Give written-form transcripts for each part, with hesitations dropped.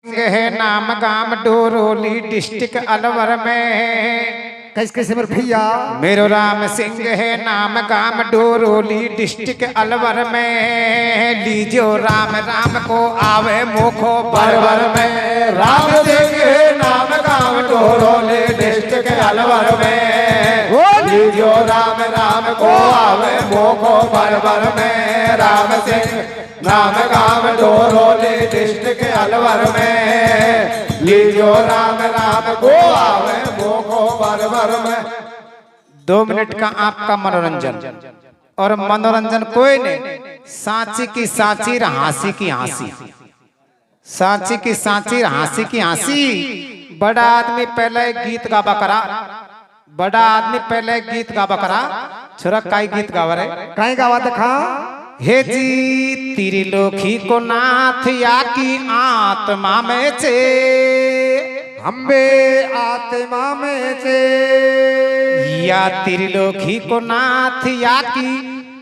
है नाम गाम डोरोली डिस्ट्रिक्ट अलवर में। कैसे कैसे मेरे भैया मेरो राम सिंह है नाम गाम डोरोली डिस्ट्रिक्ट अलवर में। लीजो राम राम को आवे मोखो परवर में। राम सिंह है नाम गाम डोरोली डिस्ट्रिक्ट अलवर में। लीजो राम राम को आवे मोखो परवर में। राम सिंह नाम गाम डोरोली डिस्ट्रिक्ट अलवर में। लीजो राम राम को आवे मोखो परवर में। 2 मिनट का आपका मनोरंजन, और मनोरंजन कोई नहीं, सांची की सांची हांसी की हांसी। सांची की सांची हांसी की हांसी। बड़ा आदमी पहले गीत गावा करा, बड़ा आदमी पहले गीत गावा करा। छोरा काई गीत गावा रे? कहीं गावा देखा हे जी त्रिलोकी को नाथ या की आत्मा में चे। हम्बे आत्मा में से या त्रिलोकी को नाथ या की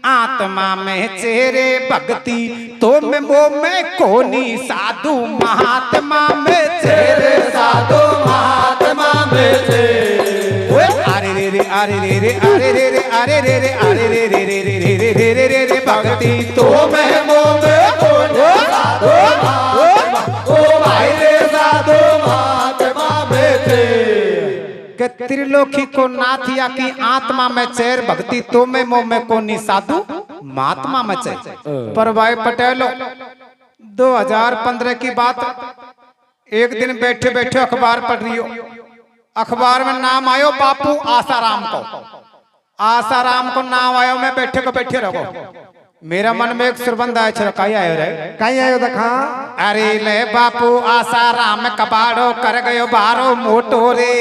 आत्मा में चेरे भक्ति तो में वो में कोनी साधु महात्मा में चेरे साधु महात्मा में से। अरे रे रे अरे रे रे अरे रे रे अरे रे रे अरे रे रे रे रे रे रे रे रे रे रे भक्ति तो में वो में कोनी साधु महात्मा ओ भाई रे साधु महात्मा में से। के त्रिलोकी को नाथ या की आत्मा में चेर भक्ति तो में मोह में कोनी साधु महात्मा में चेर। पर भाई पटेलो 2015 की बात, एक दिन बैठे बैठे अखबार पढ़ रही हो, अखबार में नाम आयो बापू आसाराम को। आसाराम को नाम आयो, मैं बैठे को बैठे रहो, मेरा मन में एक सुरबंद आया। छो कहीं आयो रे? कहीं आयो देखा अरे ले बापू आसाराम कबाड़ो कर गयो बारो मोटो रे।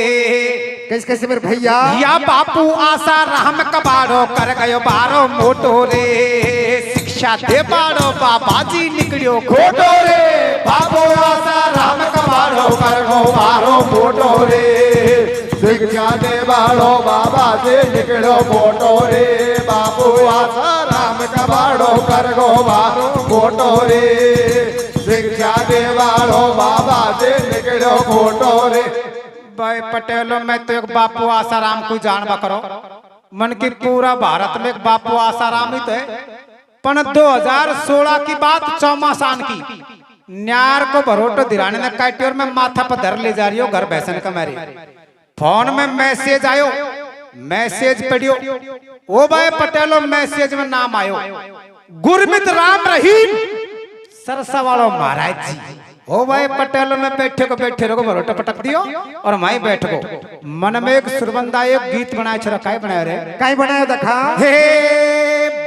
कैसे कैसे मेरे भैया या बापू आसाराम कबाड़ो कर गयो बारो मोटो रे। शिक्षा दे बाड़ो बाबा जी निकलियो खोटो रे। बाबू आसाराम कबाड़ो कर गो बारो मोटो रे। शिक्षा दे बाड़ो बाबा से निकलो फोटो रे। बाबू आसाराम कबाड़ो कर गो बारो फोटो रे। शिक्षा दे बाड़ो बाबा से निकलो फोटो रे। भाई पटेलो मैं तो एक बापू आसाराम को जानवा करो, मन की पूरा भारत में एक बापू आसाराम ही तो है। पण 2016 की बात, चौमासान की, न्यार को भरोटो दिराने ने काटी और मैं माथा पर धर ले जा रही हूँ घर बैसन का। मेरे फोन में मैसेज आयो, मैसेज पढ़ियो। ओ भाई पटेलो मैसेज में नाम आयो गुरमित राम रहीम सरसा वालो महाराज जी। ओ भाई पटेलो में बैठे को बैठे रहो, भरोटा पटक दियो और माई बैठ गो। मन में एक सुरबंदा एक गीत बनाए छो, काय बनाए रे? कहीं बनायो देखा हे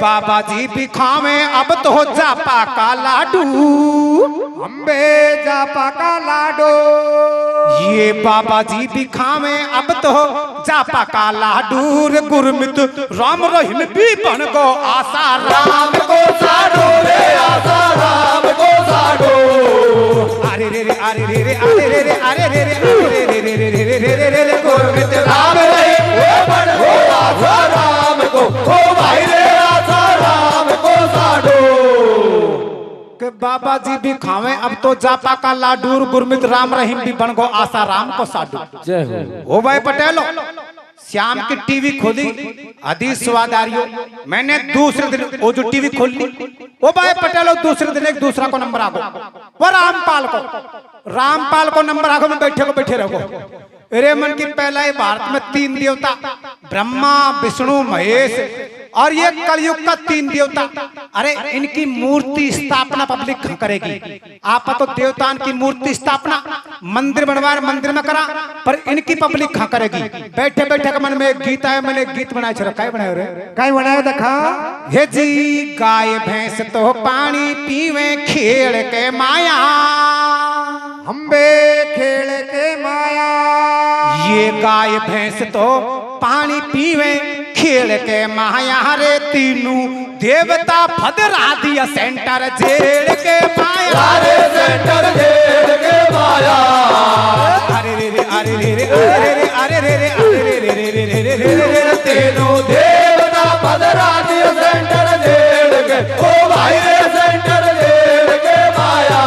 बाबा जी भी खावे अब तो जापा का लाडू। हम्बे जापा का लाडो। ये बाबा जी भी खावे अब तो जापा का लाडू रे। गुरमित राम रहीम भी बन गो आसा राम को साडो रे। आसाराम को साडो। अरे रे रे अरे रे रे अरे रे रे अरे रे रे अरे रे रे रे रे रे रे रे रे रे गुरमित राम रहीम वो बन गो आसाराम को। ओ भाई रे आसाराम को साडो। के बाबा जी भी खावे अब तो जापा का लाडू। गुरमित राम रहीम भी बन गो आसा राम को साडू। जय हो। ओ भाई पटेलो श्याम की टीवी खोली, अधी स्वाद आ रही हो। मैंने दूसरे दिन वो जो टीवी खोल ली, ओ भाई पटेलो दूसरे दिन एक दूसरा को नंबर आ गो। वो रामपाल को नंबर आ गो। में बैठे रहो। अरे मन की पहला ही भारत में 3 देवता, ब्रह्मा विष्णु महेश, और ये कलयुग का 3 देवता। अरे इनकी मूर्ति स्थापना पब्लिक करेगी। आप तो देवतान की मूर्ति स्थापना मंदिर बनवा मंदिर में करा, पर इनकी पब्लिक करेगी। बैठे बैठे मन में एक गीत आया, मैंने एक गीत बनाया। काय बनायो रे? कहीं बनायो देखा हे जी गाय भैंस तो पानी पीवे खेल के माया। हम्बे खेल के माया। ये गाय भैंस तो पानी पीवे खेल के माया रे। तीनों देवता फदरा दिया सेंटर जेड़ के माया रे। सेंटर जेड़ के माया। अरे रे रे अरे रे रे अरे रे अरे रे रे अरे रे रे रे रे रे रे रे रे। तीनों देवता फदरा दिया सेंटर जेड़ के। ओ भाई रे सेंटर जेड़ के माया।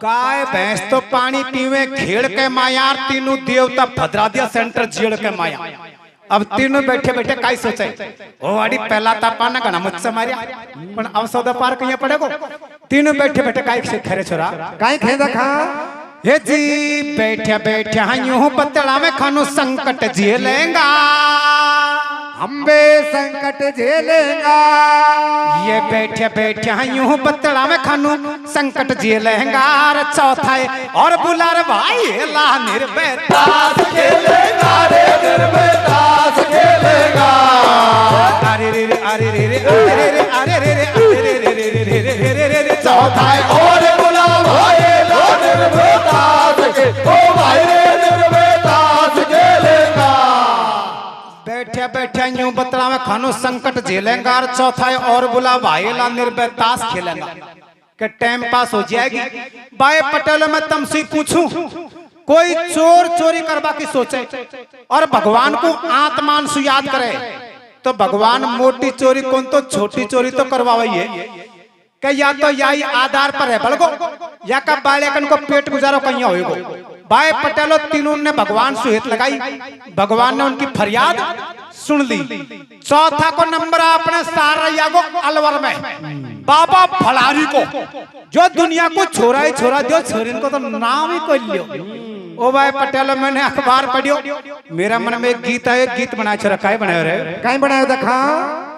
गाय भैंस तो पानी पीवे खेड़ के मायार तीनों देवता भद्रा दिया सेंटर जेड़ के माया। अब तीनों बैठे बैठे काई सोचे ओ अड़ी पहला तापा ना गना मुझसे मारिया पण अब सौदा पार कहीं पड़ेगो। तीनों बैठे बैठे काई से खरे छोरा काई खे देखा हे जी बैठे बैठे यूं बतला में खानो संकट झेलेगा अम्बे संकट झेलेगा। ये बैठे बैठे यूं बतला में खानो संकट झेलेगा। चौथा है और बुलार भाई ला निर्भयतास खेलेगा रे निर्भयतास खेलेगा। अरे रे रे अरे रे रे अरे रे अरे रे रे अरे रे रे रे रे रे रे रे। चौथा है और बुला भाई ला निर्भयतास के ओ भाई रे निर्भयतास खेलेगा। बैठे बैठे यूं बतला में खानो संकट झेलेगा। और चौथा है और बुला भाई ला निर्भयतास खेलेगा के टाइम पास हो जाएगी। भाई पटेल मैं तुमसे पूछूं कोई चोर चोरी करवा की सोचे और भगवान को आत्मान से याद करे तो भगवान मोटी चोरी कौन तो छोटी चोरी तो करवाई है कि या तो यही आधार पर है बलगो या का बालेकन को पेट गुजारो कहीं होएगो। भाई पटेलो तीनों ने भगवान से हित लगाई। भगवान ने उनकी फरियाद सुन ली। चौथा को नंबर अपने सारैया को अलवर में बाबा फलारी को जो दुनिया को छोरा ही छोरा दियो छोरिन को तो नाम ही कोई लियो। ओ भाई पटेल मैंने अखबार पढ़ियो मेरा मन में एक गीत है। गीत बना छोरा काय बनायो रे काई बनायो देखा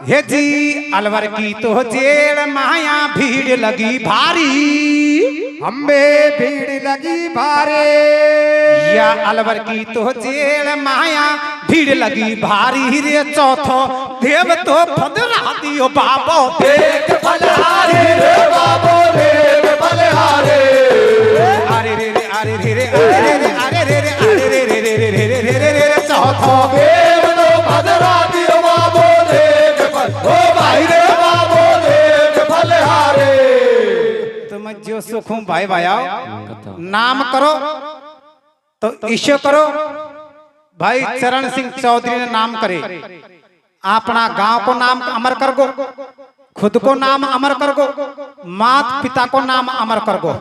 हे जी अलवर की तो जेल माया भीड़ लगी भारी। अम्बे भीड़ लगी भारे या अलवर की तो जेल माया भीड़ लगी भारी रे। चौथो देव तो फदरा दियो बाबो देख बलहारे रे बाबो देख बलहारे। अरे रे रे अरे रे रे अरे रे अरे रे रे अरे रे रे रे रे रे रे रे रे। चौथो देव तो फदरा दियो बाबो देख ओ भाई रे बाबो देख बलहारे। तुम जो सुखूं भाई भाइयों नाम करो तो ईश्वर करो। भाई चरण सिंह चौधरी ने नाम करे अपना गांव को नाम अमर कर गो खुद को नाम अमर कर गो मात पिता को नाम अमर कर गो।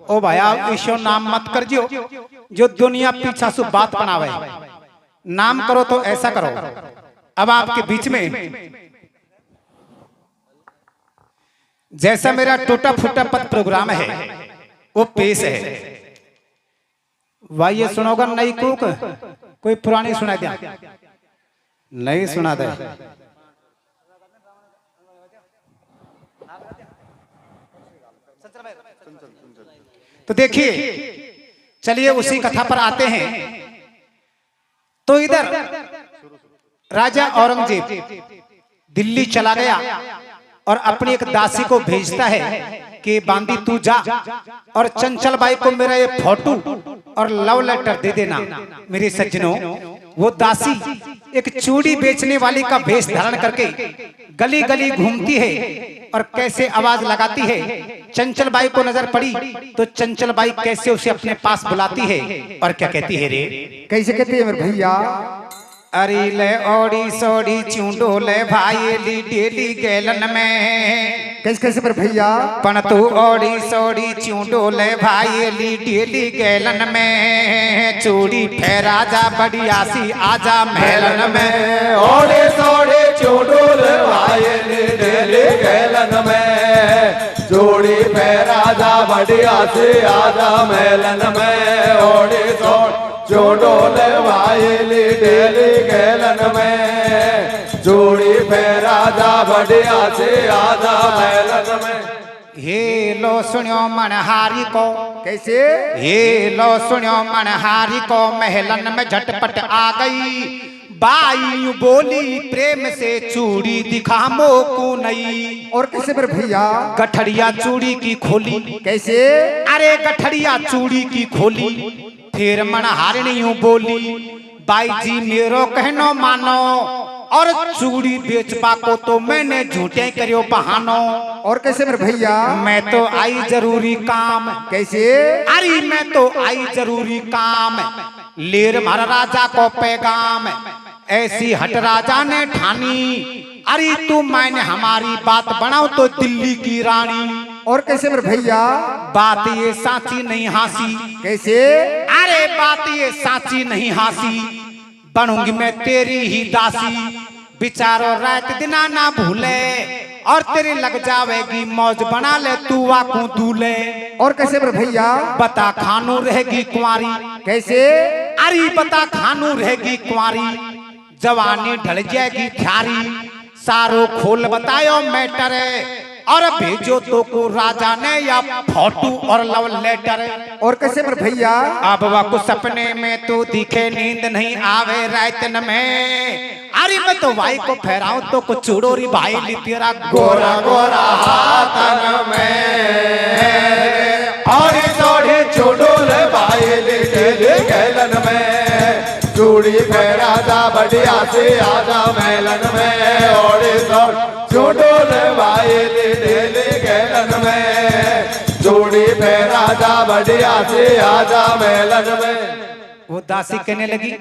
ओ भाया ईश्वर नाम मत कर जो दुनिया पीछा से बात बनावे। नाम करो तो ऐसा करो। अब आपके बीच में जैसा मेरा टूटा फूटा पद प्रोग्राम है वो पेश है। भाई ये सुनोगा नई कुक कोई पुरानी सुना दिया नहीं सुना दे तो देखिए चलिए उसी कथा पर आते हैं। तो इधर राजा औरंगजेब दिल्ली चला गया और अपनी एक दासी को भेजता है कि बांदी तू जा और चंचल बाई को मेरा ये फोटो और लव लेटर दे देना। मेरे सज्जनों वो दासी एक चूड़ी बेचने वाली का वेश धारण करके गली गली घूमती है और कैसे आवाज लगाती है। चंचल बाई को नजर पड़ी तो चंचल बाई कैसे उसे अपने पास बुलाती है और क्या कहती है रे कैसे कहती है मेरे भैया। अरे ले ओड़ी सोड़ी चूंडो ले भाई ली डेली गैलन में कैसे कैसे मेरे भैया पण तू ओड़ी सोड़ी चूंडो ले भाई ली डेली गैलन में चूड़ी फेरा जा बढ़िया सी आजा महलन में। ओड़े सोड़े चूंडो ले भाई ली डेली गैलन में चूड़ी फेरा जा बढ़िया सी आजा महलन में। ओड़े सोड़े चूंडो ले भाई ली डेली गैलन में चूड़ी फेरा जा बढ़िया से आजा महलन में। हे लो सुनियो मनहारी को कैसे हे लो सुनियो मनहारी को महलन में झटपट आ गई बाई बोली प्रेम से चूड़ी दिखा मोकू नहीं। और कैसे मेरे भैया गठड़िया चूड़ी की खोली कैसे अरे गठड़िया चूड़ी की खोली फिर मनहारिणी यूं बोली बाई जी मेरो कहनो मानो और चूड़ी बेचपा को तो मैंने झूठे करियो बहानो। और कैसे मेरे भैया मैं तो आई जरूरी काम कैसे अरे मैं तो आई जरूरी काम लेर मारा राजा को पैगाम ऐसी हट राजा ने ठानी। अरे तू मैंने हमारी बात बनाओ तो दिल्ली की रानी और कैसे मेरे भैया? बात ये साची नहीं हासी। कैसे? अरे बात ये साची नहीं हासी, बनूंगी मैं तेरी ही दासी। बिचारो रात दिना ना भूले, और तेरी लग जावेगी मौज, बना ले तू वाकू दूले। और कैसे मेरे भैया? बता खानू रहेगी कुंवारी। कैसे? अरे बता खानू रहेगी कुंवारी, जवानी ढल जाएगी थारी। सारो खोल बतायो मैटर, और भेजो तो को राजा ने या फोटो और लव लेटर। और कैसे मेरे भैया? अब वाकु सपने में तो दिखे, नींद नहीं आवे रातन में। अरे मैं तो भाई को फहराऊं तो कुछ चूड़ोरी भाई ली तेरा गोरा गोरा हाथन में, और सोढ़े चुड़ोल बाइल तेरे गैलन में। चूड़ी फेरा जा बढ़िया से आजा मेलन में, और चुड़ोल बाइल तेरे गैलन में। चूड़ी फेरा जा बढ़िया से आजा मेलन में। वो दासी कहने लगी,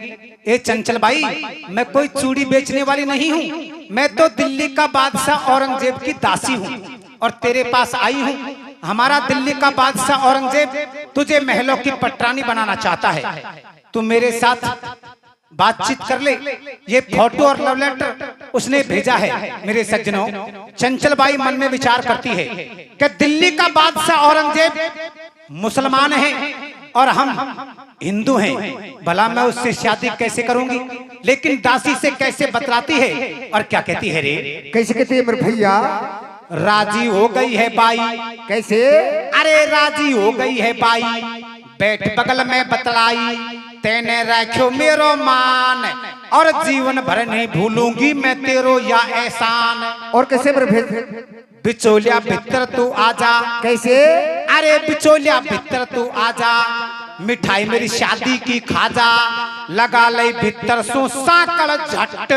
ए चंचल भाई, मैं कोई चूड़ी बेचने वाली नहीं हूँ, मैं तो दिल्ली का बादशाह औरंगजेब की दासी हूँ और तेरे पास आई हूँ। हमारा दिल्ली का बादशाह औरंगजेब तुझे महलों की पटरानी बनाना चाहता है, तू मेरे साथ बातचीत कर ले। ये फोटो और लव लेटर उसने भेजा है। मेरे सज्जनों, चंचल बाई मन में विचार करती है कि दिल्ली का बादशाह औरंगजेब मुसलमान है और हम हिंदू हैं, भला मैं उससे शादी कैसे करूंगी। लेकिन दासी से कैसे बतलाती है और क्या कहती है रे? कैसे कहती है मेरे भैया? राजी हो गई है बाई। कैसे? अरे राजी हो गई है बाई, बैठ बगल में बतलाई। तेने रखो मेरो मान, और जीवन भर नहीं भूलूंगी मैं तेरो या एहसान। और कैसे मेरे भैया? बिचौलिया भीतर तू आजा। कैसे? अरे बिचौलिया भीतर तू आजा, मिठाई मेरी शादी की खाजा। लगा ले भीतर सो साकड़ झट,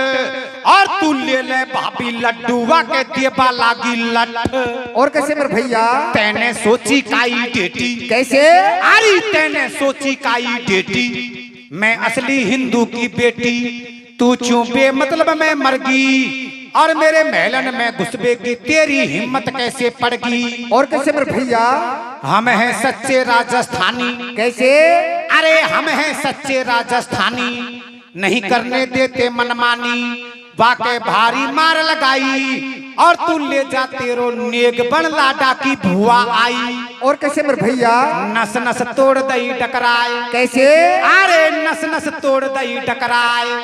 और तू ले ले भाभी लड्डूवा के देबा लागी लट। और कैसे मेरे भैया? तेने सोची काई डेटी। कैसे? अरे तेने सोची काई डेटी, मैं असली हिंदू की बेटी। तू क्यों बेमतलब में मरगी, और मेरे महलन में घुसबे की तेरी हिम्मत कैसे पड़गी। और कैसे मेरे भैया? हम हैं सच्चे राजस्थानी। कैसे? अरे हम हैं सच्चे राजस्थानी, नहीं करने देते मनमानी। वाके भारी मार लगाई, और तू ले जा तेरो नेग बन लाडा की भुआ आई। और कैसे मेरे भैया? नस नस तोड़ दई टकराए। कैसे? अरे नस नस तोड़ दई टकराए,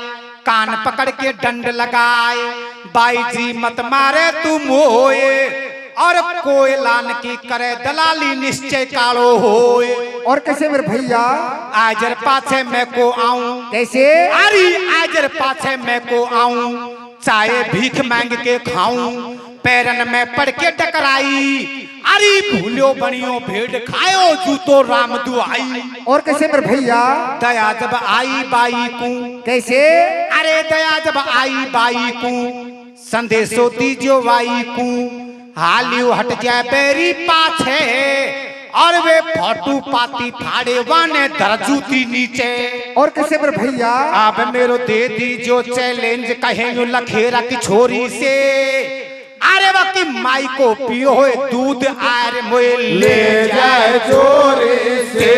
कान पकड़ के डंड लगाए। बाई जी मत मारे तू मोए, और कोयलान की करे दलाली निश्चय कालो होए। और कैसे मेरे भैया? आजर पाछे मैं को आऊं। कैसे? अरे आजर पाछे मैं को आऊं, चाहे भीख मांग के खाऊं। पैरन में पड़ के टकराई, अरे भूलो बनियो भेड़ खायो जूतो राम दुआई। और कैसे मेरे भैया? दया जब आई बाई को। कैसे? अरे दया जब आई बाई को, संदेशो दीजो बाई को। हालियो हट जाए बेरी पाछे, और वे फोटू पाती फाड़े वाने दरजूती नीचे। और कैसे मेरे भैया? आप मेरो दे दीजो चैलेंज, कहे यू लखेरा की छोरी से। अरे बाकी माई को पियो होए दूध, आरे मोए ले जाए चोरी से,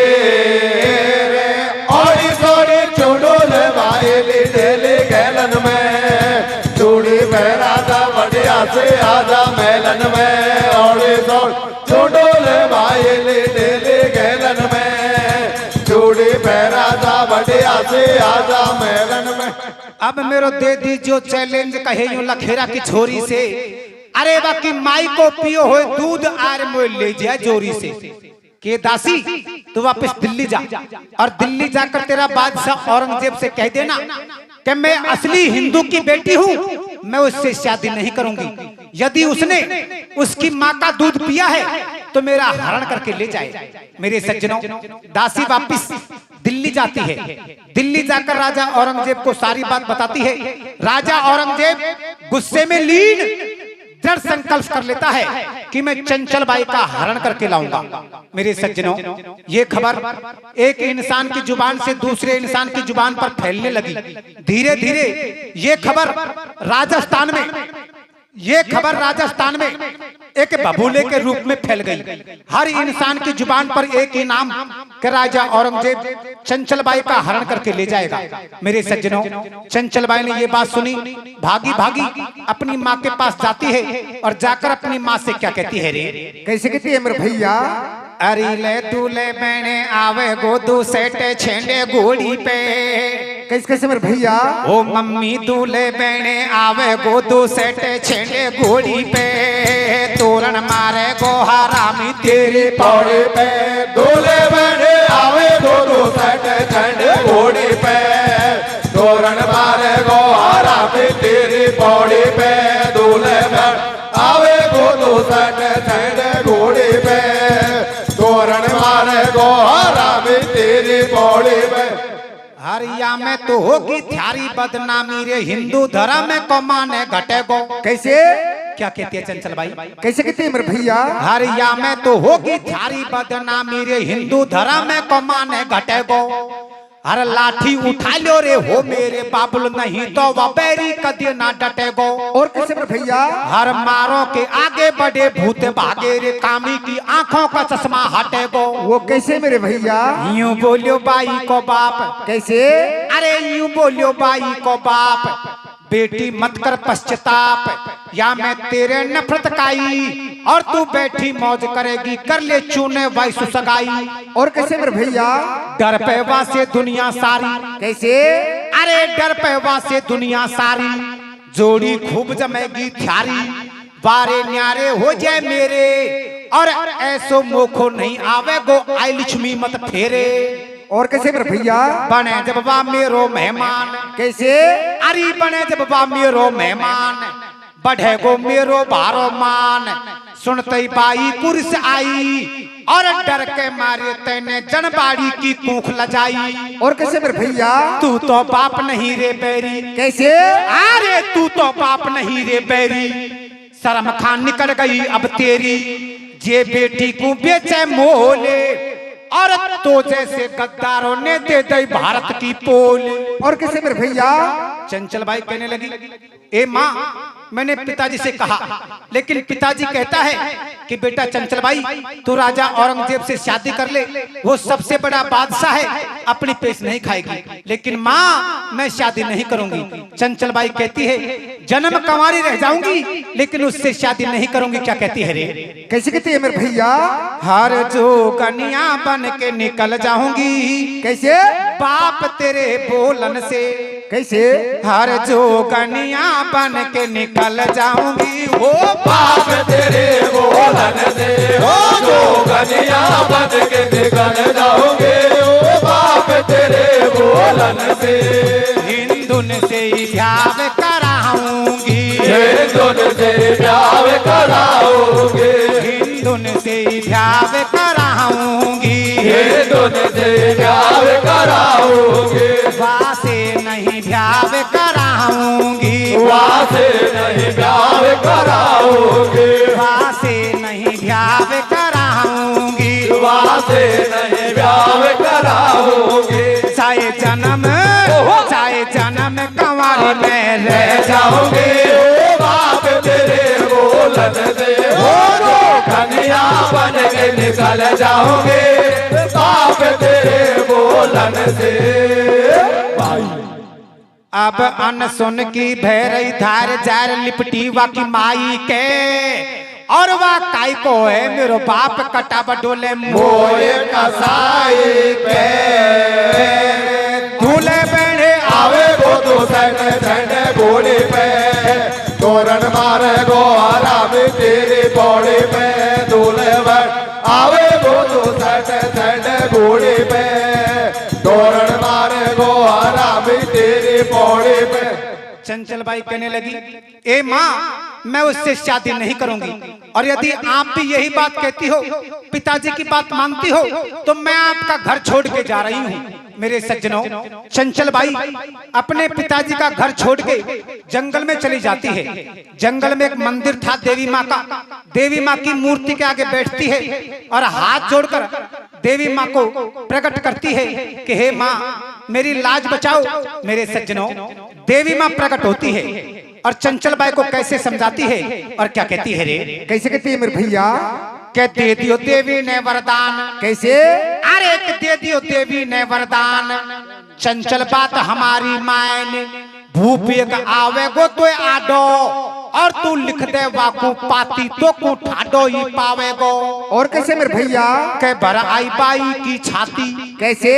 और सोने चुड़ोल बाइल तेरे गैलन में। चूड़ी फेरा जा बढ़िया से आजा मेलन में, और चुड़ोल बाइल तेरे गैलन में। चूड़ी फेरा जा बढ़िया से आजा मेलन में। अब मेरो दे दीजो चैलेंज, कहे यूं लखेरा की छोरी से। अरे बाकी माई को पियो हो दूध, आर मोए ले जाए जोरी से। के दासी तू वापस दिल्ली जा, और दिल्ली जाकर तेरा बादशाह औरंगजेब से कह देना कि मैं असली हिंदू की बेटी हूँ, मैं उससे शादी नहीं करूंगी। यदि उसने उसकी माँ का दूध पिया है तो मेरा हरण करके ले जाए। मेरे सज्जनों, दासी वापस दिल्ली जाती है। दिल्ली जाकर राजा औरंगजेब को सारी बात बताती है। राजा औरंगजेब गुस्से में लीन दृढ़ संकल्प कर लेता है कि मैं चंचल बाई का हरण करके लाऊंगा। मेरे सज्जनों, ये खबर एक इंसान की जुबान से दूसरे इंसान की जुबान पर फैलने लगी। धीरे धीरे ये खबर राजस्थान में ये खबर राजस्थान में एक बबूले के रूप में फैल गई। हर इंसान की जुबान पर एक ही नाम कि राजा औरंगजेब चंचलबाई का हरण करके ले जाएगा। मेरे सज्जनों, चंचलबाई ने ये बात सुनी, भागी भागी अपनी माँ के पास जाती है और जाकर अपनी माँ से क्या कहती है रे? कैसे कहती है मेरे भैया? अरे ले दूल्हे बहने आवे गोदू सेटे छेंडे घोड़ी पे। कैसे कैसे मेरे भैया? ओ मम्मी दूल्हे बहने आवे गोदू सेटे छेंडे घोड़ी पे, तोरण मारे गोहा रामी तेरी पौड़ी पे। दूल्हे बहने आवे गोदू सेटे छेंडे घोड़ी पे, तोरण मारे गोहा रामी तेरी पौड़ी पे। दूल्हे बहन आवे गोदू सेटे छेंडे घोड़ी पे, तोरण मारे गोहा रामी तेरी पौड़ी पे। हरिया में तो होगी थारी बदनामी रे, हिंदू धर्म में कमाने घटे गो। कैसे? क्या कहती है चंचलबाई? कैसे कहती है मेरे भैया? हरिया में तो होगी थारी बदनामी रे, हिंदू धर्म में कमाने घटे गो। हर लाठी उठा लो रे हो मेरे बाबुल, नहीं तो वबेरी कदी ना डटे गो। और कैसे मेरे भैया? हर मारो के आगे बढ़े भूत भागे रे, कामी की आंखों का चश्मा हटे गो। वो कैसे मेरे भैया? यूं बोलियो बाई को बाप। कैसे? अरे यूं बोलियो बाई को बाप, बेटी मत कर पश्चाताप, या मैं तेरे नफरत काई और तू बैठी मौज करेगी, कर ले चूने वाई सुसगाई। और कैसे मेरे भैया? डर पैवा से दुनिया सारी। कैसे? अरे डर पैवा से दुनिया सारी, जोड़ी खूब जमेगी थारी, बारे न्यारे हो जाए मेरे, और ऐसो मोखो नहीं आवे गो आई लक्ष्मी मत फेरे। और कैसे मेरे भैया? बने जब बा मेरो मेहमान। कैसे? अरे बने जब बा मेरो मेहमान, बढ़े गो मेरो भारो मान, सुनते ही बाई कुर्स आई, और डर के मारे तेने जनबाड़ी की कूख लजाई। और कैसे मेरे भैया? तू तो बाप नहीं रे बैरी। कैसे? अरे तू तो बाप नहीं रे बैरी, शर्म खान निकल गई अब तेरी, जे बेटी को बेचे मोले, और तो जैसे गद्दारों ने दे दी भारत की पोल। और कैसे मेरे भैया? चंचलबाई कहने लगी, ए माँ, मैंने पिताजी से कहा, लेकिन पिताजी कहता है कि बेटा चंचलबाई, तू राजा औरंगजेब से शादी कर ले, वो सबसे बड़ा बादशाह है, अपनी पेश नहीं खाएगी। लेकिन माँ, मैं शादी नहीं करूंगी। चंचलबाई कहती है, जन्म कंवारी रह जाऊंगी, लेकिन उससे शादी नहीं करूंगी। क्या कहती है रे? कैसे कहती है मेरे भैया? हर जो कन्या बन के निकल जाऊंगी। कैसे? बाप तेरे बोलन से। कैसे? हर जो कन्या बन के निकल जाऊंगी, वो बाप तेरे बोलन से, हो जो कन्या बन के निकल जाओगे, ओ बाप तेरे बोलन से। हिंदुन से ही ब्याह कराऊंगी, हिंदुन से ब्याह कराओगे, हिंदुन से ही ब्याह कराऊंगी, हिंदुन से ब्याह कराओगे, वासे नहीं ब्याह कराऊंगी, वासे नहीं ब्याह कराओगे, वासे नहीं ब्याह कराऊंगी, वासे नहीं ब्याह कराओगे। चाहे जन्म कंवारी में रह जाओगे, ओ बाप तेरे बोलन से, हो जो कन्या बन के निकल जाओगे, बाप तेरे बोलन से। अब अन सुन की भैरई धार जार लिपटी वा की माई के, और वा काई को है मेरो बाप कटा बडोले मोए कसाई पे। दूल्हे बहने आवे गो तो सैने सैने घोड़े पे, तोरण मारे गो आरामी तेरी पौड़ी पे। दूल्हे बहन आवे गो तो सैने सैने घोड़े पे, तोरण मारे गो आरामी तेरी पौड़ी पे। चंचलबाई कहने लगी, ए माँ, मैं उससे शादी नहीं करूंगी, और यदि आप भी यही बात कहती हो, पिताजी की बात मानती हो, तो मैं आपका घर छोड़ के जा रही हूँ। मेरे सज्जनों, चंचलबाई अपने पिताजी का घर छोड़ के जंगल में चली जाती है। जंगल में एक मंदिर था देवी माँ का। देवी माँ की मूर्ति के आगे बैठती है और हाथ जोड़कर देवी माँ को प्रकट करती है कि हे माँ, मेरी लाज बचाओ। मेरे सज्जनों, देवी माँ प्रकट होती है। और चंचल बाई को कैसे समझाती है और क्या कहती है रे? कैसे कहती है मेरे भैया? क्या दे दियो देवी ने वरदान। कैसे? अरे दे दियो देवी ने वरदान, चंचल बात हमारी मायने, भूप एक आवे गो तो आडो, और तू लिख दे वाकू पाती तो को ठाडो ही पावे गो। और कैसे मेरे भैया? के भर आई बाई की छाती। कैसे?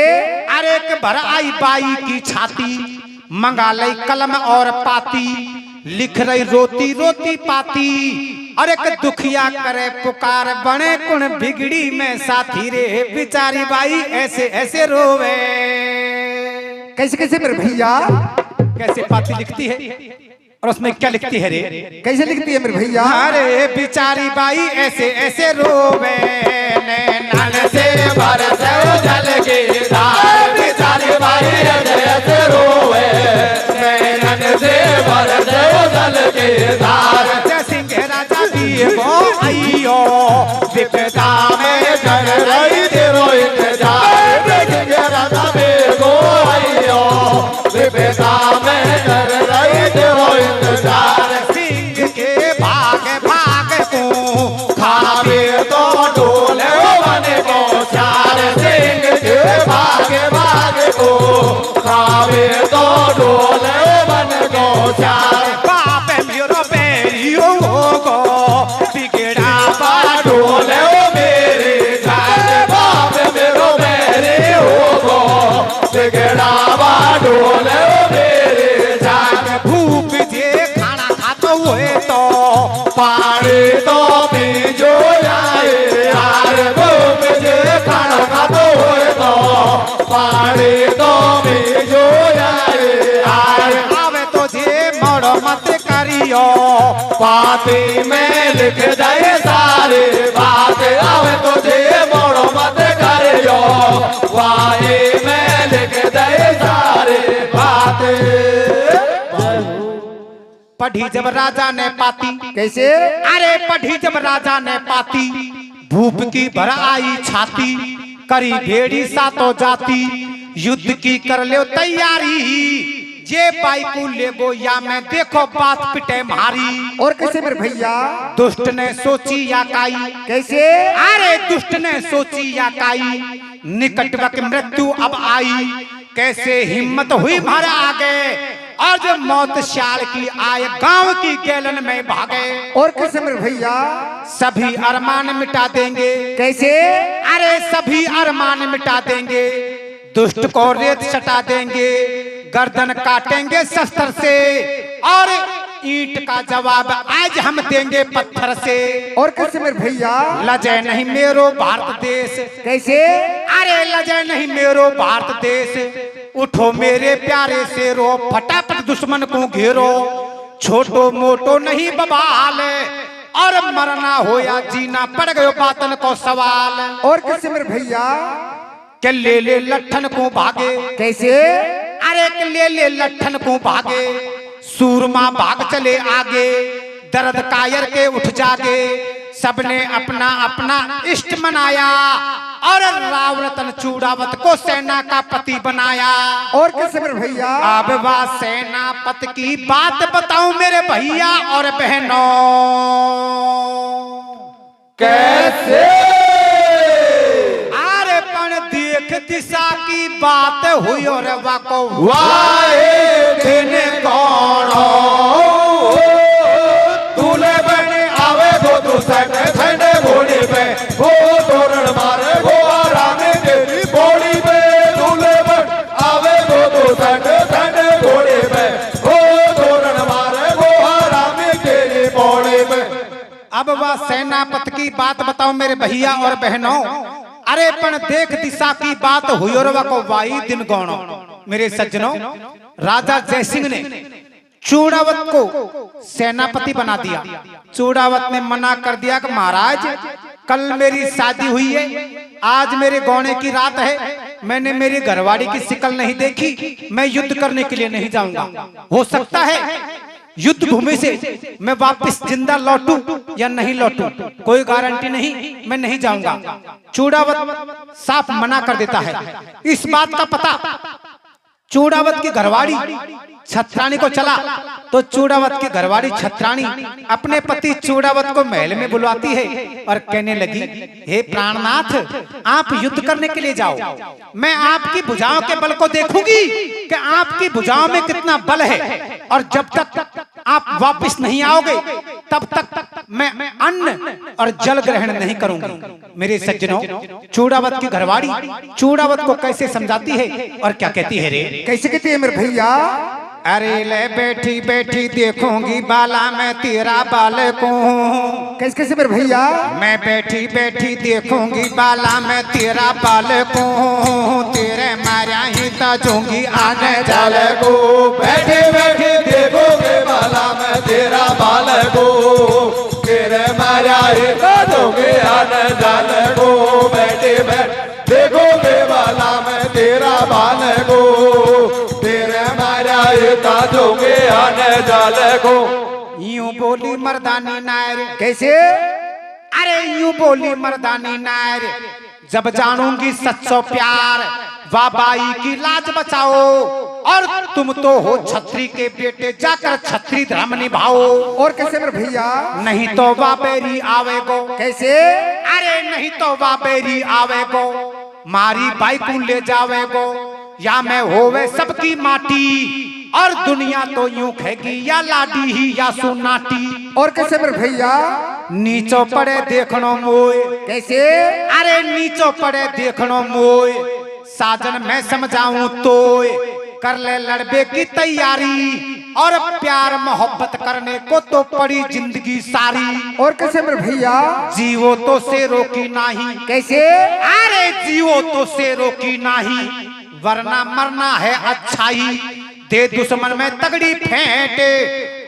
अरे के भर आई बाई की छाती, मंगा लई कलम और पाती, लिख रही रोती रोती पाती, और एक दुखिया करे पुकार, बने कुण बिगड़ी में साथी रे, बिचारी बाई ऐसे ऐसे रोवे। कैसे कैसे मेरे भैया? कैसे पाती लिखती है और उसमें क्या लिखती है रे? कैसे लिखती है मेरे भैया? अरे बिचारी बाई ऐसे ऐसे रोवे, नैनन से बरसे जल की धार, बिचारी बाई ऐसे ऐसे रोवे, नैनन से बरसे जल की धार। जय सिंह राजा वो आइयो, विपदा में कर रही तेरो इंतजार, देखेंगे राजा बेगो आइयो, विपदा में कर रही तेरो इंतजार। सिंह के भाग भाग को खावे तो डोले बने को चार, सिंह के भाग भाग को खावे तो डोले बने को चार। बाप मेरो बेरियो गो, बिगड़ा बा डोले मेरे जान, बाप मेरो मेरे हो गो, बिगड़ा बा डोले मेरे जान। भूप जे खाना खातो हुए तो पानी तो पीजो जाए यार, भूप जे खाना खातो होए तो पानी तो पीजो जाए यार। आवे तो जे मोड़ो मत करियो, पाती में लिख दे सारी बात, आवे तो जे मोड़ो मत करियो, वाही में लिख दे सारी बात। पढ़ी जब राजा ने पाती। कैसे? अरे पढ़ी जब राजा ने पाती, भूप की भर आई छाती, करी भेड़ी सातो जाती, युद्ध की कर लो तैयारी, जे बाई को ले गो या मैं देखो बात पिटे मारी। और कैसे मेरे भैया? दुष्ट ने सोची या काई। कैसे? अरे दुष्ट ने सोची या काई, निकटवक मृत्यु अब आई, कैसे हिम्मत हुई मारे आगे, और जो मौत शाल की आए गांव की गैलन में भागे। और कैसे मेरे भैया? सभी अरमान मिटा देंगे। कैसे? अरे सभी अरमान मिटा देंगे, दुष्ट को रेत सटा देंगे, गर्दन काटेंगे शस्त्र से, और ईंट का जवाब आज हम देंगे पत्थर से। और कैसे मेरे भैया? लजे नहीं मेरो भारत देश। कैसे? अरे लजे नहीं मेरो भारत देश, उठो मेरे प्यारे से रो, फटाफट दुश्मन को घेरो, छोटो मोटो नहीं बवाल, और मरना हो या जीना पड़ गयो बातन को सवाल। और कैसे मेरे भैया? के ले ले लठन को भागे। कैसे? अरे के ले ले लठन को भागे, सूरमा भाग चले आगे, दर्द कायर के उठ जागे, सबने अपना अपना इष्ट मनाया, और राव रतन चूड़ावत को सेना का पति बनाया। और कैसे मेरे भैया? अब वह सेनापति की बात बताऊं मेरे भैया और बहनों। कैसे? अरे पण देख दिशा की बात हुई और वाको वाहे दिन कौन तूने बने आवे गो तू सट ठंडे घोड़ी पे, गो तोरण मारे गो आराम तेरी बोड़ी पे, तूने बन आवे गो तू सट ठंडे घोड़ी पे, गो तोरण मारे गो आराम तेरी बोड़ी पे। अब वह सेनापति की बात बताओ मेरे भैया और बहनों। अरे पण देख दिशा की बात हुई और वाको वाई दिन गौणो। मेरे सज्जनों, राजा जयसिंह ने चूड़ावत को सेनापति बना दिया। चूड़ावत ने मना कर दिया कि महाराज कल मेरी शादी हुई है, आज मेरे गौने की रात है, मैंने मेरी घरवाड़ी की शिकल नहीं देखी, मैं युद्ध करने के लिए नहीं जाऊंगा। हो सकता है युद्ध भूमि से मैं वापस जिंदा लौटूं या नहीं लौटूं, कोई गारंटी नहीं, मैं नहीं जाऊंगा। चूड़ावत साफ मना कर देता है। इस बात का पता चूड़ावत की घरवाड़ी छत्राणी को चला तो चूड़ावत की घरवाड़ी छत्राणी अपने पति चूड़ावत को महल में बुलवाती है और कहने लगी, हे प्राणनाथ, आप युद्ध करने के लिए जाओ, मैं आपकी भुजाओं के बल को देखूंगी कि आपकी भुजाओं में कितना बल है, और जब तक आप वापस नहीं आओगे तब तक मैं अन्न और जल ग्रहण नहीं करूंगी। मेरे सज्जनों, चूड़ावत की घरवाड़ी चूड़ावत को कैसे समझाती है और क्या कहती है रे? कैसे कहती है मेरे भैया? अरे ले बैठी बैठी देखूंगी बाला मैं तेरा बाल को। कैसे कैसे मेरे भैया? मैं बैठी बैठी देखूंगी बाला मैं तेरा बाल को, तेरे मारा ही ताजूंगी आने जाल को। बैठे बैठे देखोगे बाला मैं तेरा बाल को, तेरे मारा ही ताजूंगी आने जाल को। बैठे बैठे देखोगे बाला मैं तेरा बाल को, तेरे मारा ही ताजूंगी आने जाल को। यूं बोली मर्दानी नायर। कैसे? अरे यूं बोली मर्दानी नायर, जब जानूंगी सच्चो प्यार वाबाई की लाज बचाओ, और तुम तो हो छत्री के बेटे, जाकर छत्री धर्म निभाओ। और कैसे मेरे भैया? नहीं तो वाबेरी आवेगो। कैसे? अरे नहीं तो वाबेरी आवेगो, मारी बाई को ले जावेगो, या मैं होवे सबकी माटी, और दुनिया तो यूं खेगी या लाडी ही या सुनाटी। और कैसे मेरे भैया? नीचो पड़े देखनो मोय। कैसे? अरे नीचो पड़े देखनो मोय, साजन मैं समझाऊं तो कर ले लड़बे की तैयारी, और प्यार मोहब्बत करने को तो पड़ी जिंदगी सारी। और कैसे मेरे भैया? जीवो तो से रोकी नाही। कैसे? अरे जीवो तो से रोकी नाही, वरना मरना है अच्छाई, दे दुश्मन में तगड़ी फेंट,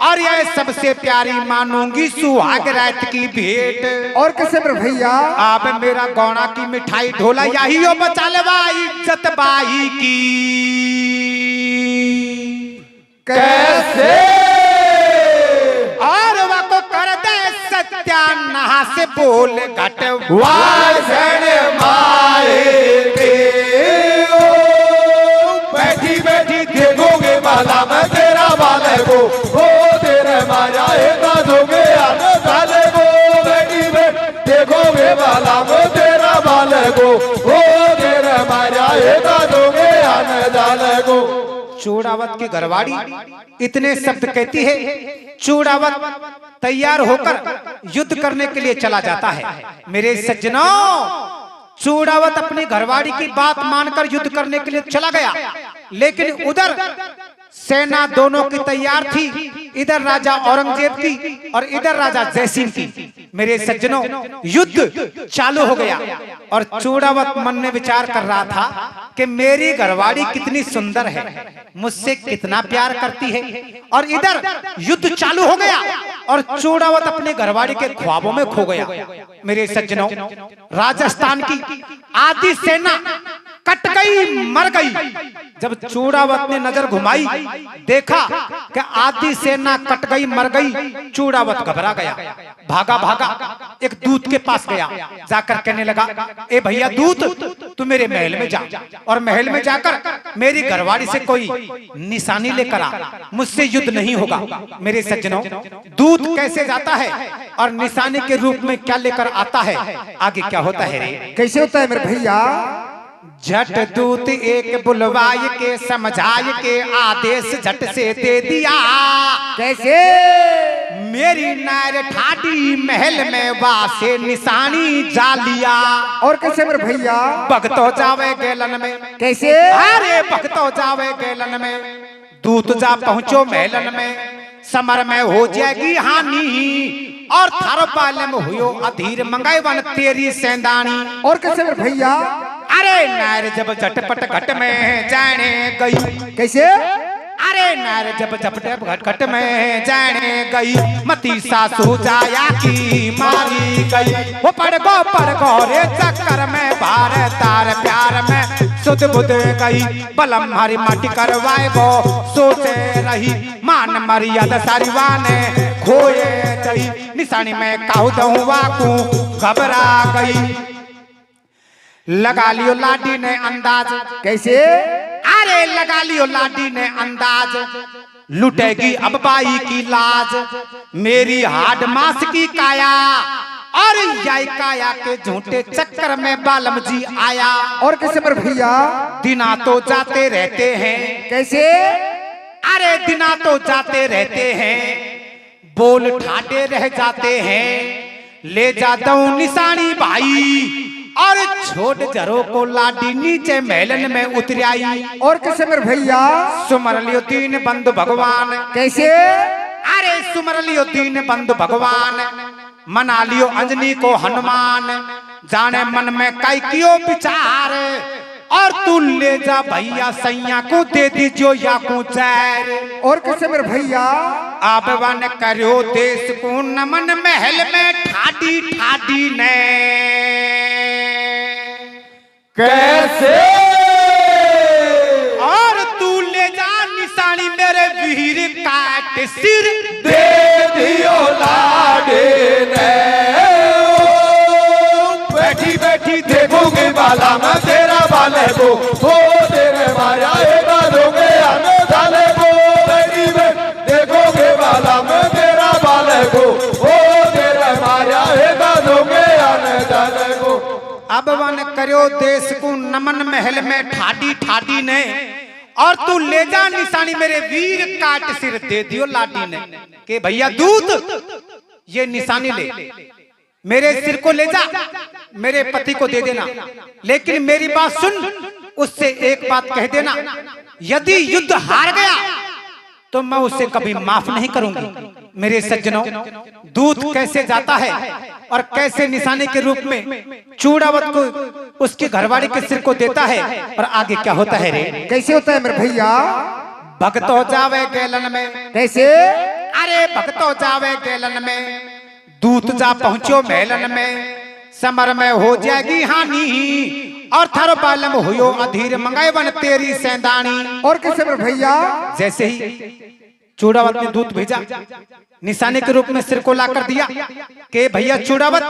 और ये सबसे प्यारी मानूंगी सुहाग रात की भेंट। और कैसे मेरे भैया? आप मेरा गौना की मिठाई ढोला यही हो बचा ले बाई इज्जत बाई की। कैसे? और वको कर दे सत्यानाश से बोल घट वासन माए देओ। बैठी बैठी देखोगे बाला मैं तेरा बाल को, वो तेरे माया ताजोगे आने जाल को। बैठी बैठी देखोगे बाला मैं तेरा बाल को, वो तेरे माया ताजोगे आने जाल को। चूड़ावत की घरवाड़ी इतने शब्द कहती है, चूड़ावत तैयार होकर युद्ध करने के लिए चला जाता है। मेरे सज्जनों, चूड़ावत अपनी घरवाड़ी की बात मानकर युद्ध करने के लिए चला गया, लेकिन उधर सेना दोनों की तैयार थी, इधर राजा औरंगजेब की और इधर राजा जयसिंह की। मेरे सज्जनों, युद्ध चालू हो गया और चूड़ावत मन में विचार कर रहा था कि मेरी घरवाड़ी कितनी सुंदर है, मुझसे कितना प्यार करती है, और इधर युद्ध चालू हो गया और चूड़ावत अपने घरवाड़ी के ख्वाबों में खो गया। मेरे सज्जनों, राजस्थान की आधी सेना कट गई, मर गई। जब चूड़ावत ने नजर घुमाई, देखा कि आधी सेना कट गई, मर गई। चूड़ावत घबरा गया, भागा भागा एक दूत के पास गया, जाकर कहने लगा, ए भैया दूत, तू मेरे महल में जा और महल में जाकर मेरी घरवाड़ी से कोई निशानी लेकर आ, मुझसे युद्ध नहीं होगा। मेरे सज्जनों, दूत कैसे जाता है और निशानी के रूप में क्या लेकर आता है, आगे क्या होता है रे? कैसे होता है मेरे भैया? झट दूत एक बुलवाए के समझाए के आदेश झट से दे दिया। कैसे? मेरी नार ठाडी महल में वासे निशानी जा लिया। और कैसे मेरे भैया? भगतो जावे गेलन में। कैसे? अरे भगतो जावे गेलन में, दूत जा पहुंचो महलन में, समर में हो जाएगी हानि, और थारो पालम हुयो अधीर मंगाई वन तेरी सेंदानी। और कैसे मेरे भैया? अरे नार जब झटपट घट में जाने गई। कैसे? अरे नार जब झटपट घट में जाने गई, मती सासू जाया की मारी गई। वो पड़ गो रे चक्कर में भार तार प्यार में सुध बुध गई। बलम हरी माटी करवाए वो सोचे रही, मान मर्यादा सारीवा ने खोए गई। निशानी में काहू दहुआ को घबरा गई, लगा लियो लाडी ने अंदाज। कैसे? अरे अरे लगा लियो लाडी ने अंदाज, लुटेगी अब बाई की लाज। मेरी हाड मास की काया और याई काया के झूठे चक्कर में बालम जी आया। और कैसे मेरे भैया? दिना तो जाते रहते हैं। कैसे? अरे दिना तो जाते रहते हैं, बोल ठाटे रह जाते हैं। ले जाता हूं निशानी भाई और छोड़ जरो को लाडी नीचे महलन में उतर आई। और कैसे मेरे भैया? सुमर लियो दीन बंधु भगवान। कैसे? अरे सुमर लियो दीन बंधु भगवान, मना लियो अंजनी को हनुमान। जाने मन में कई कियो विचार, और तू ले जा भैया सैया को दे दीजियो या को चैर। और कैसे मेरे भैया? अब वन करो देश को नमन, महल में ठाडी ठाडी ने। कैसे? और तू ले जा निशानी मेरे वीर काट सिर दे दियो लाडे ने। बैठी बैठी देखोगे बाला मैं तेरा बाले को, हो तेरे माया डालोगे आने डाले को। बैठी बैठी देखोगे बाला मैं तेरा बाले को, हो तेरे माया डालोगे आने डाले को। अब वन करो देश को नमन, महल में ठाडी ठाडी ने। और तू ले जा निशानी मेरे वीर काट सिर दे दियो लाडी ने। के भैया दूत ये निशानी ले, मेरे सिर को ले जा, मेरे पति को दे देना। लेकिन मेरी बात सुन, उससे एक बात कह देना, यदि युद्ध हार गया तो मैं उसे कभी माफ नहीं करूंगी। मेरे सज्जनों, दूत कैसे जाता है और कैसे निशाने के रूप में चूड़ावत को उसकी घरवाली के सिर को देता है, और आगे क्या होता है रे? कैसे होता है मेरे भैया? भक्त हो जावे गैलन में। कैसे? अरे भक्त हो जावे गैलन में, दूत जा पहुंचो महलन में। समर में हो जाएगी हानि, और थर बालम हुयो अधीर, मंगाए वन तेरी सैंदानी। और कैसे मेरे भैया? जैसे ही चूड़ावत ने दूत भेजा, निशाने के रूप में सिर को लाकर दिया कि भैया चूड़ावत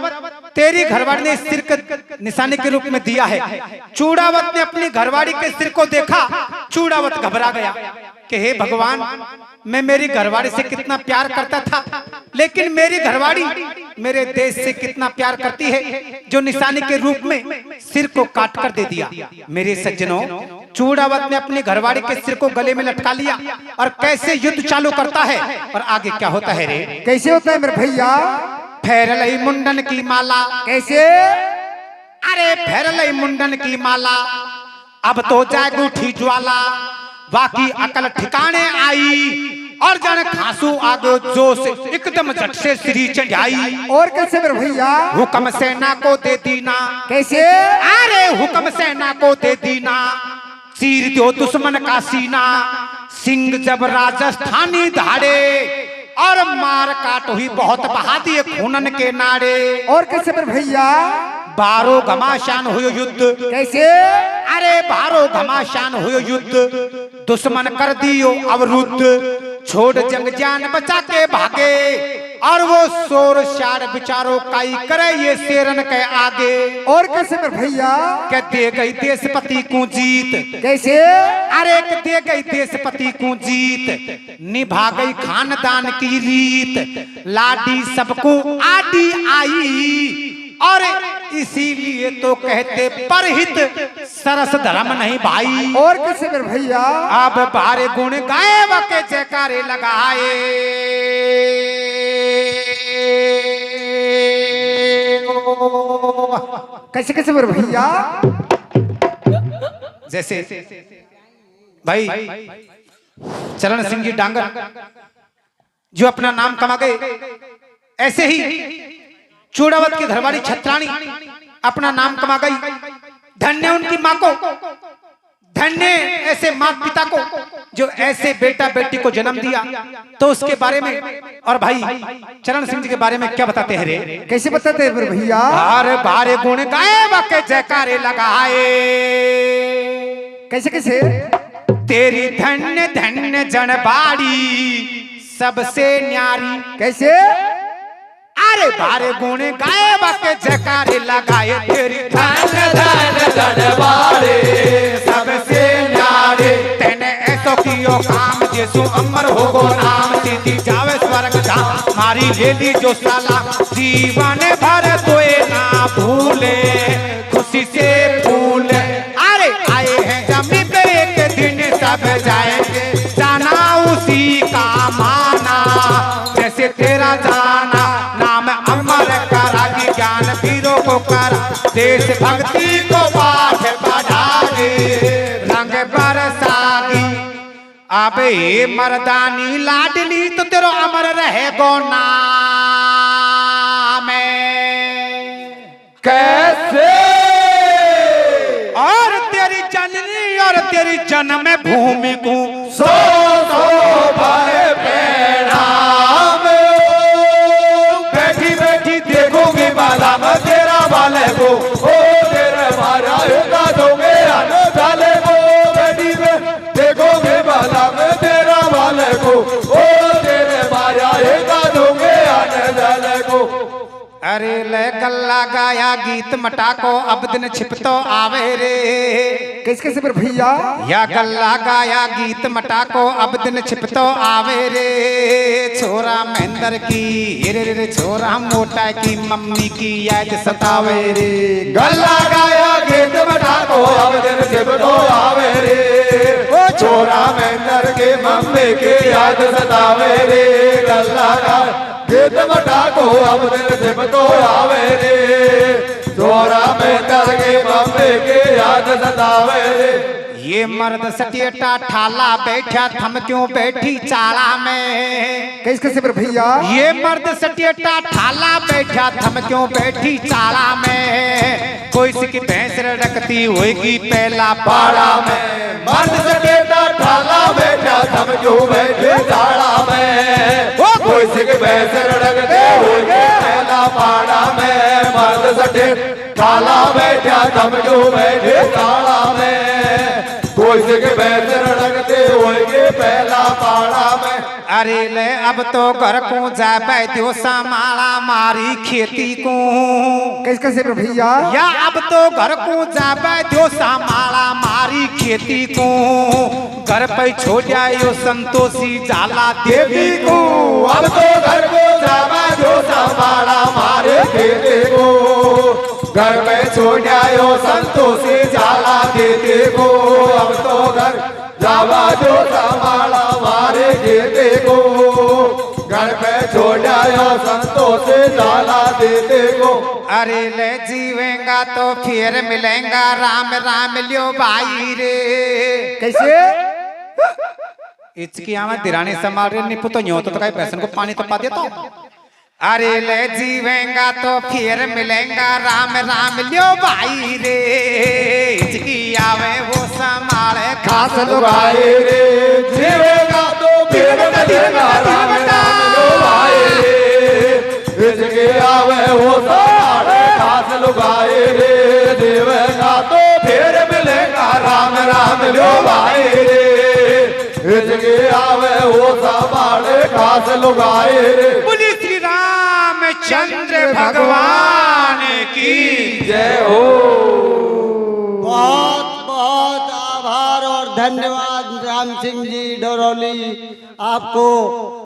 तेरी घरवाली ने सिर के निशाने के रूप में दिया है। चूड़ावत ने अपनी घरवाली के सिर को देखा, चूड़ावत घबरा गया कि हे भगवान, मैं मेरी घरवाली से कितना प्यार करता था, लेकिन मेरी घरवाली मेरे देश से कितना प्यार करती है, जो निशाने के रूप में सिर को काट कर दे दिया। मेरे सज्जनों, चूड़ावत ने अपनी घरवाली के सिर को गले में लटका लिया और कैसे युद्ध चालू करता है, और आगे क्या होता है रे? कैसे होता है मेरे भैया? फेरलई मुंडन की माला। कैसे? अरे फेरलई मुंडन की माला, अब तो जाग उठी ज्वाला। बाकी अकल ठिकाने आई, और जन खांसू आगो जोश, एकदम झट से श्री चढ़ाई। और कैसे मेरे भैया? हुक्म सेना को दे दीना। कैसे? अरे हुक्म सेना को दे दीना, चीर दो दुश्मन का सीना। सिंह जब राजस्थानी धाड़े, और मार काट हुई बहुत बहा दिए खूनन के नारे। और कैसे मेरे भैया? बारो घमासान हुयो युद्ध। कैसे? अरे बारो घमासान हुयो युद्ध, दुश्मन कर दियो अवरुद्ध। छोड़ जंग जान बचा के भागे, और वो शोर शार बिचारो काई करे ये शेरन के आगे। और कैसे मेरे भैया? के दे गई देशपति को जीत। कैसे? अरे के दे गई देशपति को जीत, निभा गई खानदान की रीत। लाडी सबको आडी आई, और इसीलिए तो कहते परहित सरस धर्म नहीं भाई। और कैसे मेरे भैया? अब बारे गुण गाए के जयकारे लगाए। कैसे कैसे मेरे भैया? जैसे भाई चरण सिंह जी डांगर जो अपना नाम कमा गए, ऐसे ही चूड़ावत की घरवाली छत्राणी अपना नाम कमा गई। धन्य उनकी माँ को, धन्य ऐसे माता पिता को जो ऐसे बेटा बेटी को जन्म दिया। तो उसके बारे में और भाई चरण सिंह जी के बारे में क्या बताते हैं रे? कैसे बताते हैं मेरे भैया? बारे बारे गुण गाए वाके जयकारे लगाए। कैसे कैसे? तेरी धन्य धन्य जनबाड़ी सबसे न्यारी। कैसे? अरे बारे गुण गाए वाके जयकारे लगाए। तेरी धन्य धन्य जनबाड़ी सबसे न्यारी। यो काम जैसो अमर हो गो नाम सीधी जावे स्वर्ग धाम मारी लेली जो साला जीवन भर तोए ना भूले खुशी से फूले अरे आए हैं जमी पे एक दिन सब जाएंगे जाना उसी का माना जैसे तेरा जाना नाम अमर करा ज्ञान वीरों को कर देश भक्ति को पाठ पढ़ागे रंग बरसागी अबे मर्दानी लाडली तो तेरो अमर रहे गो नाम कैसे और तेरी जननी और तेरी जन्म भूमि को सो भाई प्रणाम बैठी बैठी देखोगे बाला में तेरा वाले को ओ तेरे मारा होगा दोगे आने वाले को बैठी में देखोगे बाला में तेरा वाले को ओ तेरे मारा होगा दोगे आने वाले को अरे ले गल्ला गाया गीत मटाको अब दिन छिपतो आवे रे कैसे कैसे मेरे भैया या गल्ला गाया गीत मटाको अब दिन छिपतो आवे रे छोरा महेंद्र की रे छोरा मोटा की मम्मी की याद सतावे रे गल्ला गाया गीत मटाको अब दिन छिपतो आवे रे ओ छोरा महेंद्र के मम्मी की याद सतावे रे गल्ला गाया गीत मटाको अब दिन छिपतो आवे रे छोरा महेंद्र के मम्मी की याद सतावे रे ये मर्द सटियटा ठाला बैठा थम क्यों बैठी चाला में कैसे कैसे मेरे भैया ये मर्द सटियटा ठाला बैठा थम क्यों बैठी चाला में कोई सिकी भैंस रखती होगी पहला पाड़ा में मर्द सटेटा ठाला बैठा थम क्यों बैठे चाड़ा में कोई सिख भैंस रखते होगे पहला पाड़ा में मर्द सटेट ठाला बैठा थम क्यों बैठे चाड़ा में कोई सिख भैंस रखते होगे पहला पाड़ा में अरे ले अब तो घर को जाबे दियो समाला मारी खेती को कैसे कैसे मेरे भैया या अब तो घर को जाबे दियो समाला मारी खेती को घर पे छोड़ जायो संतोषी जाला देवी को अब तो घर को जावा जो संभाला मारे खेते को घर में छोड़ आयो संतोषी जाला देते को अब तो घर जावा जो संभाला मारे खेते को घर में छोड़ आयो संतोषी जाला देते को अरे ले जीवेंगा तो फिर मिलेगा राम राम लियो भाई रे कैसे इचकी आवाज दिरानी समार रे निपु तो न्यों तो कहीं पैसन को पानी तो पा देता अरे ले जीवेंगा तो फिर मिलेगा राम राम लियो भाई रे इचकी आवे वो समाले खास लुगाए रे जीवेगा तो फिर मिलेगा राम राम लो भाई रे इसके आवे हो सारे खास लुगाए रे जीवेगा तो फिर मिलेगा राम राम लो भाई रे इसके आवे हो सारे खास लुगाए रे बोली श्री रामचंद्र भगवान की जय हो बहुत बहुत आभार और धन्यवाद राम सिंह जी डरोली आपको